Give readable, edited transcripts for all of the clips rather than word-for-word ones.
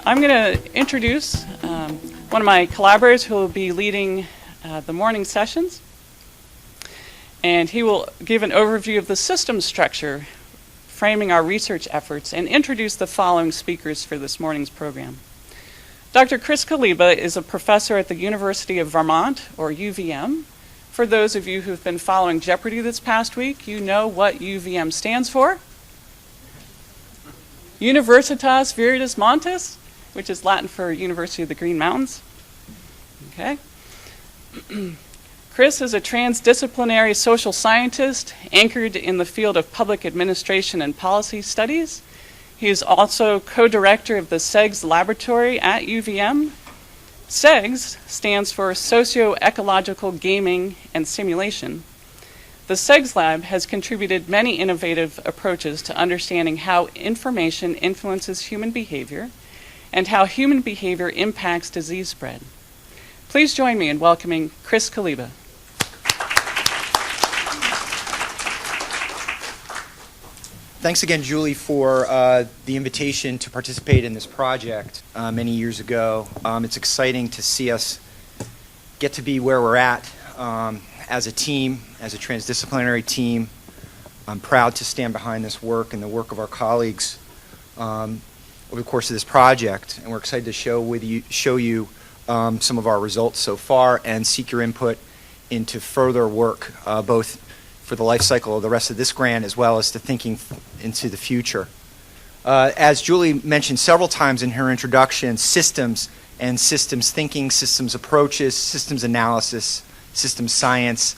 I'm going to introduce one of my collaborators who will be leading the morning sessions. And he will give an overview of the system structure, framing our research efforts, and introduce the following speakers for this morning's program. Dr. Chris Koliba is a professor at the University of Vermont, or UVM. For those of you who've been following Jeopardy this past week, you know what UVM stands for. Universitas Viriditas Montes, which is Latin for University of the Green Mountains. Okay. Chris is a transdisciplinary social scientist anchored in the field of public administration and policy studies. He is also co-director of the SEGS laboratory at UVM. SEGS stands for Socio-Ecological Gaming and Simulation. The SEGS lab has contributed many innovative approaches to understanding how information influences human behavior and how human behavior impacts disease spread. Please join me in welcoming Chris Koliba. Thanks again, Julie, for the invitation to participate in this project many years ago. It's exciting to see us get to be where we're at as a team, as a transdisciplinary team. I'm proud to stand behind this work and the work of our colleagues over the course of this project, and we're excited to show you some of our results so far and seek your input into further work, both for the life cycle of the rest of this grant as well as to thinking into the future. As Julie mentioned several times in her introduction, systems and systems thinking, systems approaches, systems analysis, systems science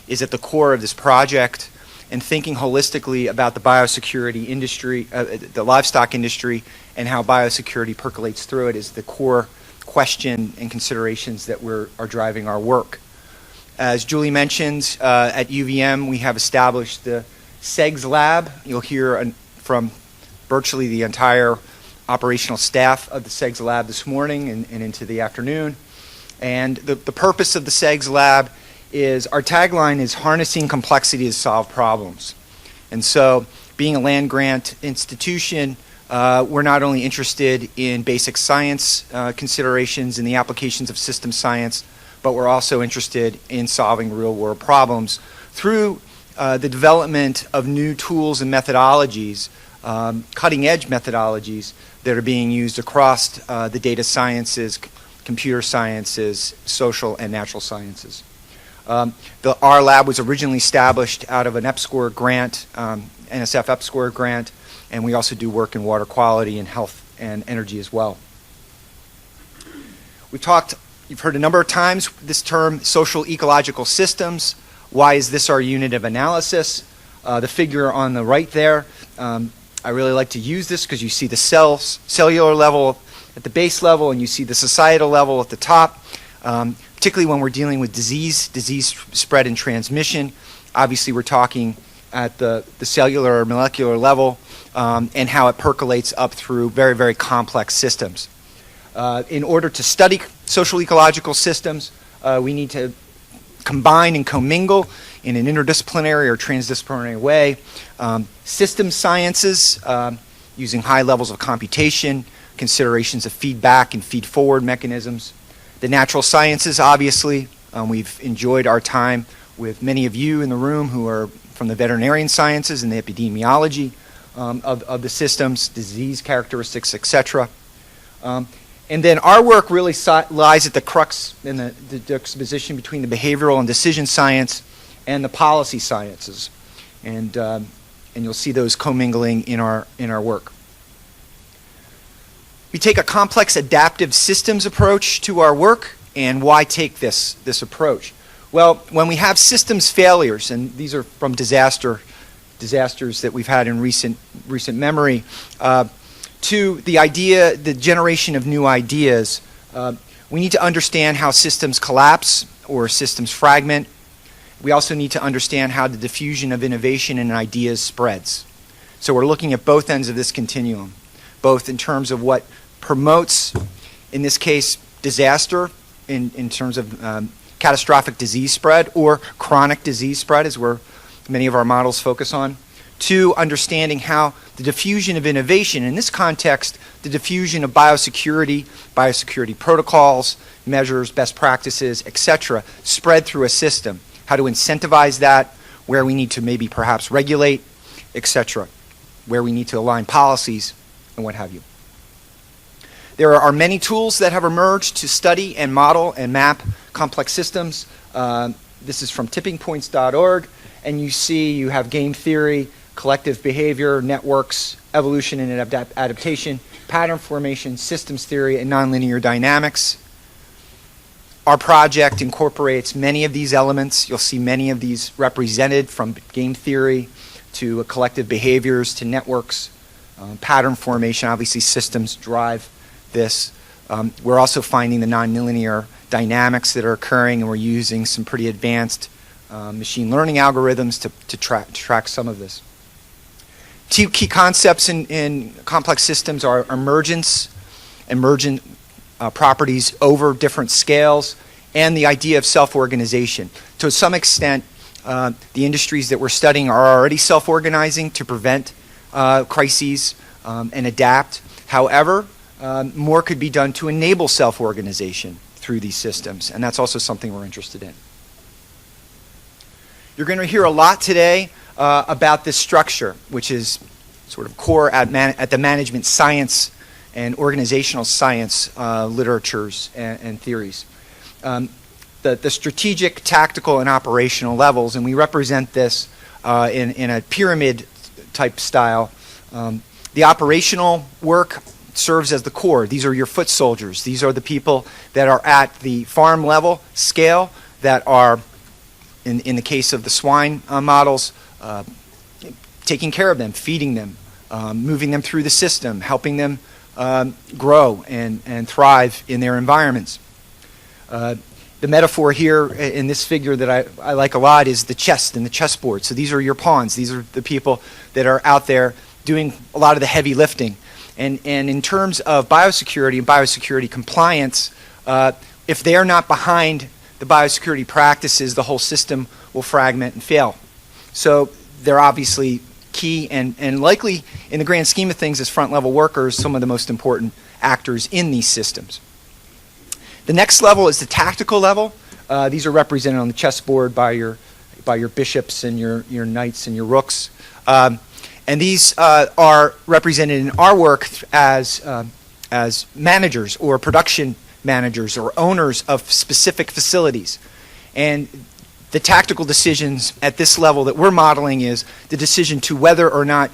is at the core of this project, and thinking holistically about the biosecurity industry, the livestock industry, and how biosecurity percolates through it is the core question and considerations that are driving our work. As Julie mentioned, at UVM we have established the SEGS lab. You'll hear from virtually the entire operational staff of the SEGS lab this morning and into the afternoon. And the purpose of the SEGS lab is, our tagline is harnessing complexity to solve problems. And so, being a land grant institution, we're not only interested in basic science considerations and the applications of system science, but we're also interested in solving real-world problems through the development of new tools and methodologies, cutting-edge methodologies that are being used across the data sciences, computer sciences, social and natural sciences. Our lab was originally established out of an EPSCoR grant, NSF EPSCoR grant, and we also do work in water quality and health and energy as well. You've heard a number of times this term, social ecological systems. Why is this our unit of analysis? The figure on the right there, I really like to use this because you see the cellular level at the base level and you see the societal level at the top, particularly when we're dealing with disease spread and transmission. Obviously we're talking at the cellular or molecular level and how it percolates up through very, very complex systems. In order to study social ecological systems, we need to combine and commingle in an interdisciplinary or transdisciplinary way. System sciences, using high levels of computation, considerations of feedback and feed-forward mechanisms. The natural sciences, obviously. We've enjoyed our time with many of you in the room who are from the veterinarian sciences and the epidemiology of the systems, disease characteristics, etc. And then our work really lies at the crux in the juxtaposition between the behavioral and decision science and the policy sciences. And you'll see those commingling in our work. We take a complex adaptive systems approach to our work. And why take this approach? Well, when we have systems failures, and these are from disasters that we've had in recent memory, to the generation of new ideas, we need to understand how systems collapse or systems fragment. We also need to understand how the diffusion of innovation and ideas spreads. So we're looking at both ends of this continuum, both in terms of what promotes, in this case, disaster, in terms of catastrophic disease spread or chronic disease spread, as many of our models focus on, to understanding how the diffusion of innovation, in this context, the diffusion of biosecurity, biosecurity protocols, measures, best practices, etc., spread through a system, how to incentivize that, where we need to maybe perhaps regulate, etc., where we need to align policies, and what have you. There are many tools that have emerged to study and model and map complex systems. This is from tippingpoints.org, and you see you have game theory, collective behavior, networks, evolution and adaptation, pattern formation, systems theory, and nonlinear dynamics. Our project incorporates many of these elements. You'll see many of these represented, from game theory to collective behaviors to networks, pattern formation. Obviously, systems drive this. We're also finding the nonlinear dynamics that are occurring, and we're using some pretty advanced machine learning algorithms to track some of this. Two key concepts in complex systems are emergent properties over different scales, and the idea of self-organization. To some extent, the industries that we're studying are already self-organizing to prevent crises and adapt. However, more could be done to enable self-organization through these systems, and that's also something we're interested in. You're going to hear a lot today about this structure, which is sort of core at the management science and organizational science literatures and theories. The strategic, tactical, and operational levels, and we represent this in a pyramid-type style. The operational work serves as the core. These are your foot soldiers. These are the people that are at the farm level scale that are, in the case of the swine models, taking care of them, feeding them, moving them through the system, helping them grow and thrive in their environments. The metaphor here in this figure that I like a lot is the chess and the chessboard. So these are your pawns. These are the people that are out there doing a lot of the heavy lifting. And in terms of biosecurity and biosecurity compliance, if they're not behind the biosecurity practices, the whole system will fragment and fail. So they're obviously key and likely, in the grand scheme of things, as front-level workers, some of the most important actors in these systems. The next level is the tactical level. These are represented on the chessboard by your bishops and your knights and your rooks. And these are represented in our work as managers or production managers or owners of specific facilities. And the tactical decisions at this level that we're modeling is the decision to whether or not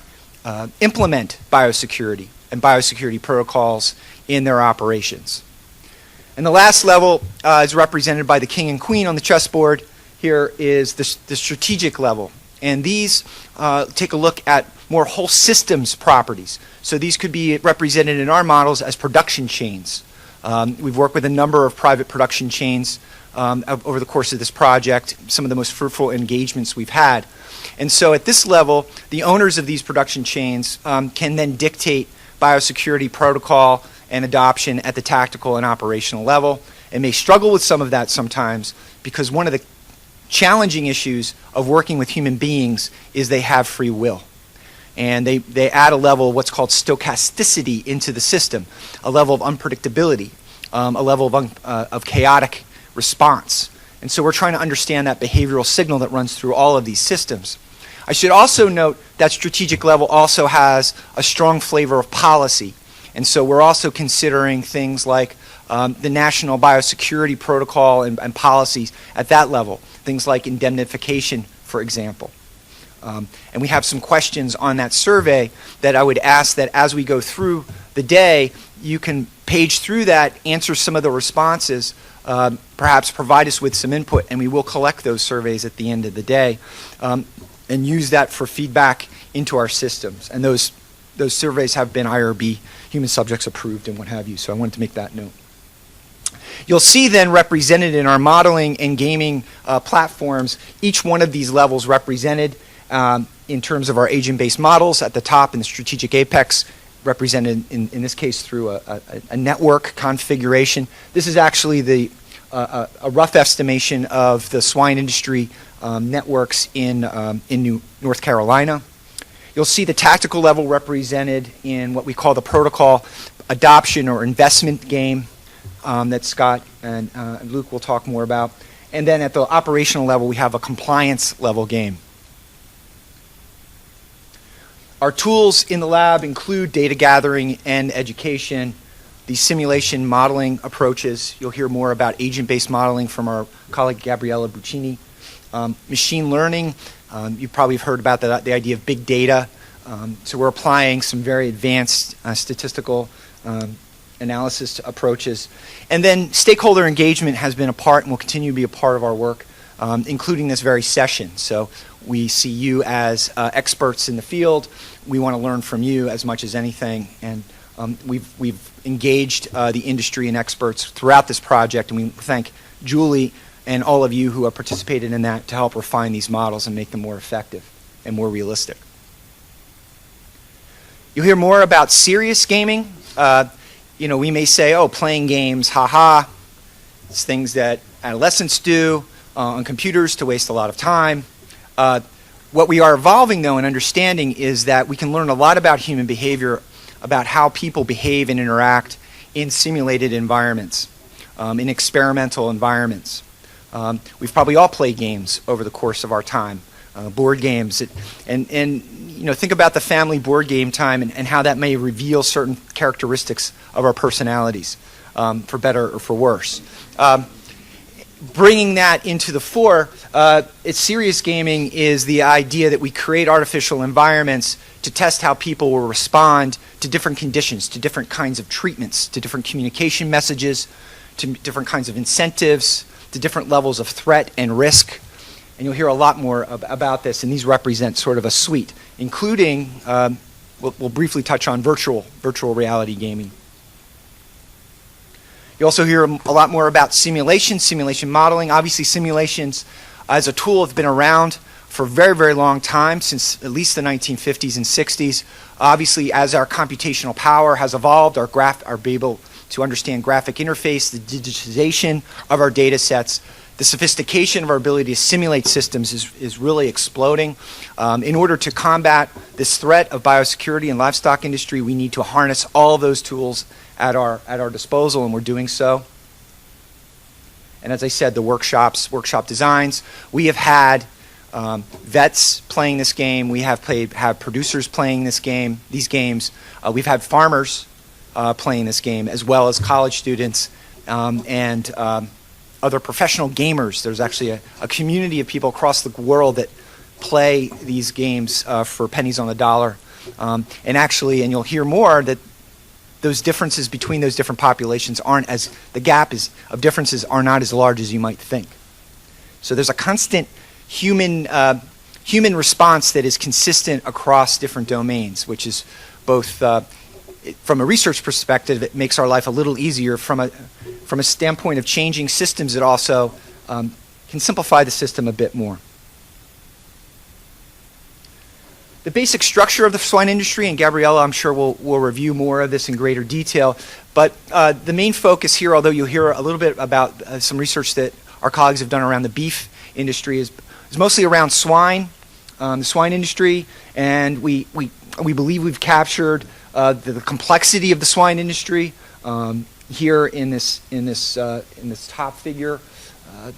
implement biosecurity and biosecurity protocols in their operations. And the last level is represented by the king and queen on the chessboard. Here is the strategic level. And these take a look at more whole systems properties. So these could be represented in our models as production chains. We've worked with a number of private production chains over the course of this project, some of the most fruitful engagements we've had. And so at this level, the owners of these production chains can then dictate biosecurity protocol and adoption at the tactical and operational level, and may struggle with some of that sometimes, because one of the challenging issues of working with human beings is they have free will. And they add a level of what's called stochasticity into the system, a level of unpredictability, a level of chaotic response. And so we're trying to understand that behavioral signal that runs through all of these systems. I should also note that strategic level also has a strong flavor of policy. And so we're also considering things like the national biosecurity protocol and policies at that level, things like indemnification, for example. And we have some questions on that survey that I would ask that as we go through the day, you can page through that, answer some of the responses, perhaps provide us with some input, and we will collect those surveys at the end of the day and use that for feedback into our systems. And those surveys have been IRB, human subjects approved, and what have you, so I wanted to make that note. You'll see then represented in our modeling and gaming platforms, each one of these levels represented in terms of our agent-based models at the top in the strategic apex, represented in this case through a network configuration. This is actually a rough estimation of the swine industry networks in North Carolina. You'll see the tactical level represented in what we call the protocol adoption or investment game that Scott and Luke will talk more about. And then at the operational level, we have a compliance level game. Our tools in the lab include data gathering and education, the simulation modeling approaches. You'll hear more about agent-based modeling from our colleague Gabriella Buccini. Machine learning, you probably have heard about the idea of big data. So we're applying some very advanced statistical analysis approaches. And then stakeholder engagement has been a part and will continue to be a part of our work, including this very session. So we see you as experts in the field. We want to learn from you as much as anything. And we've engaged the industry and experts throughout this project, and we thank Julie and all of you who have participated in that to help refine these models and make them more effective and more realistic. You'll hear more about serious gaming. We may say, oh, playing games, haha. It's things that adolescents do on computers to waste a lot of time. What we are evolving, though, and understanding is that we can learn a lot about human behavior, about how people behave and interact in simulated environments, in experimental environments. We've probably all played games over the course of our time, board games, and think about the family board game time and how that may reveal certain characteristics of our personalities, for better or for worse. Bringing that into the fore, it's serious gaming is the idea that we create artificial environments to test how people will respond to different conditions, to different kinds of treatments, to different communication messages, to different kinds of incentives, to different levels of threat and risk. And you'll hear a lot more about this, and these represent sort of a suite, including, we'll briefly touch on virtual reality gaming. You also hear a lot more about simulation modeling. Obviously, simulations as a tool have been around for a very, very long time, since at least the 1950s and 60s. Obviously, as our computational power has evolved, our able to understand graphic interface, the digitization of our data sets, the sophistication of our ability to simulate systems is really exploding. In order to combat this threat of biosecurity and livestock industry, we need to harness all of those tools at our disposal, and we're doing so. And as I said, the workshop designs. We have had vets playing this game. We have producers playing these games. We've had farmers playing this game, as well as college students and other professional gamers. There's actually a community of people across the world that play these games for pennies on the dollar. And you'll hear more that those differences between those different populations the gap of differences are not as large as you might think. So there's a constant human response that is consistent across different domains, which is both from a research perspective, it makes our life a little easier. From a standpoint of changing systems, it also can simplify the system a bit more. The basic structure of the swine industry, and Gabriella, I'm sure, will review more of this in greater detail, but the main focus here, although you'll hear a little bit about some research that our colleagues have done around the beef industry, is mostly around swine, the swine industry, and we believe we've captured the complexity of the swine industry here in this top figure, and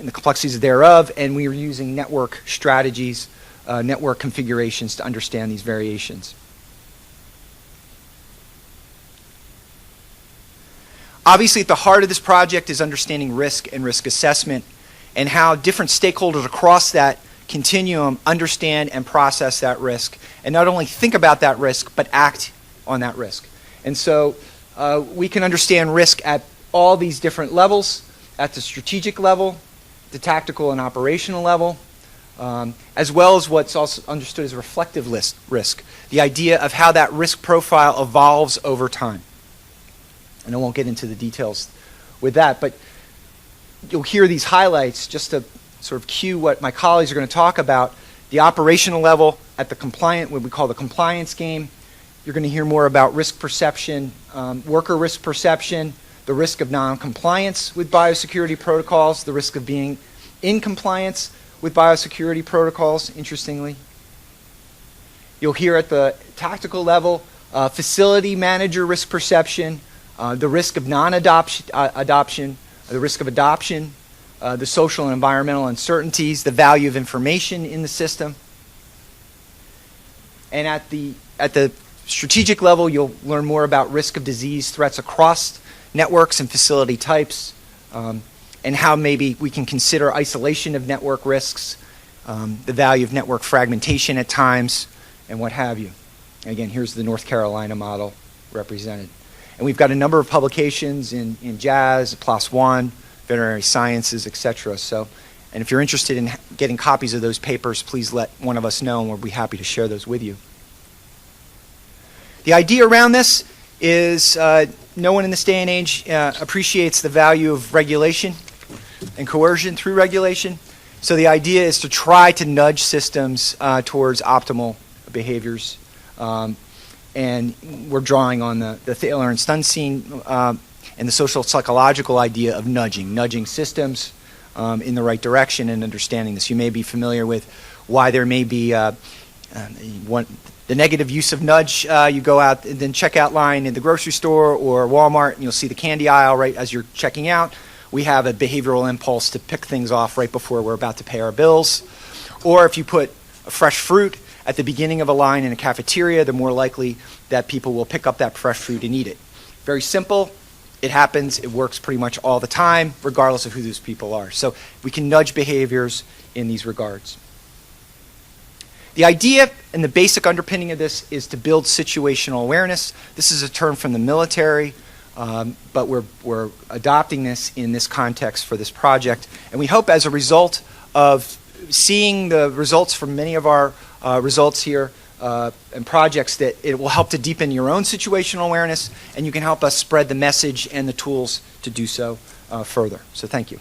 the complexities thereof, and we are using network strategies, network configurations to understand these variations. Obviously, at the heart of this project is understanding risk and risk assessment, and how different stakeholders across that continuum understand and process that risk, and not only think about that risk, but act on that risk. And so we can understand risk at all these different levels, at the strategic level, the tactical and operational level, as well as what's also understood as reflective risk, the idea of how that risk profile evolves over time. And I won't get into the details with that, but you'll hear these highlights just to sort of cue what my colleagues are going to talk about. The operational level at the what we call the compliance game. You're going to hear more about risk perception, worker risk perception, the risk of non-compliance with biosecurity protocols, the risk of being in compliance with biosecurity protocols, interestingly. You'll hear at the tactical level, facility manager risk perception, the risk of non-adoption, the risk of adoption, the social and environmental uncertainties, the value of information in the system. And at the strategic level, you'll learn more about risk of disease threats across networks and facility types, and how maybe we can consider isolation of network risks, the value of network fragmentation at times, and what have you. And again, here's the North Carolina model represented. And we've got a number of publications in JAS, PLOS One, veterinary sciences, etc. So, and if you're interested in getting copies of those papers, please let one of us know, and we'll be happy to share those with you. The idea around this is no one in this day and age appreciates the value of regulation and coercion through regulation. So the idea is to try to nudge systems towards optimal behaviors. And we're drawing on the Thaler and Stunstein and the social psychological idea of nudging systems in the right direction and understanding this. You may be familiar with why there may be the negative use of nudge. You go out and then checkout line in the grocery store or Walmart, and you'll see the candy aisle right as you're checking out. We have a behavioral impulse to pick things off right before we're about to pay our bills. Or if you put fresh fruit at the beginning of a line in a cafeteria, the more likely that people will pick up that fresh fruit and eat it. Very simple. It happens. It works pretty much all the time, regardless of who those people are. So we can nudge behaviors in these regards. The idea and the basic underpinning of this is to build situational awareness. This is a term from the military, but we're adopting this in this context for this project. And we hope as a result of seeing the results from many of our results here and projects that it will help to deepen your own situational awareness, and you can help us spread the message and the tools to do so further. So thank you.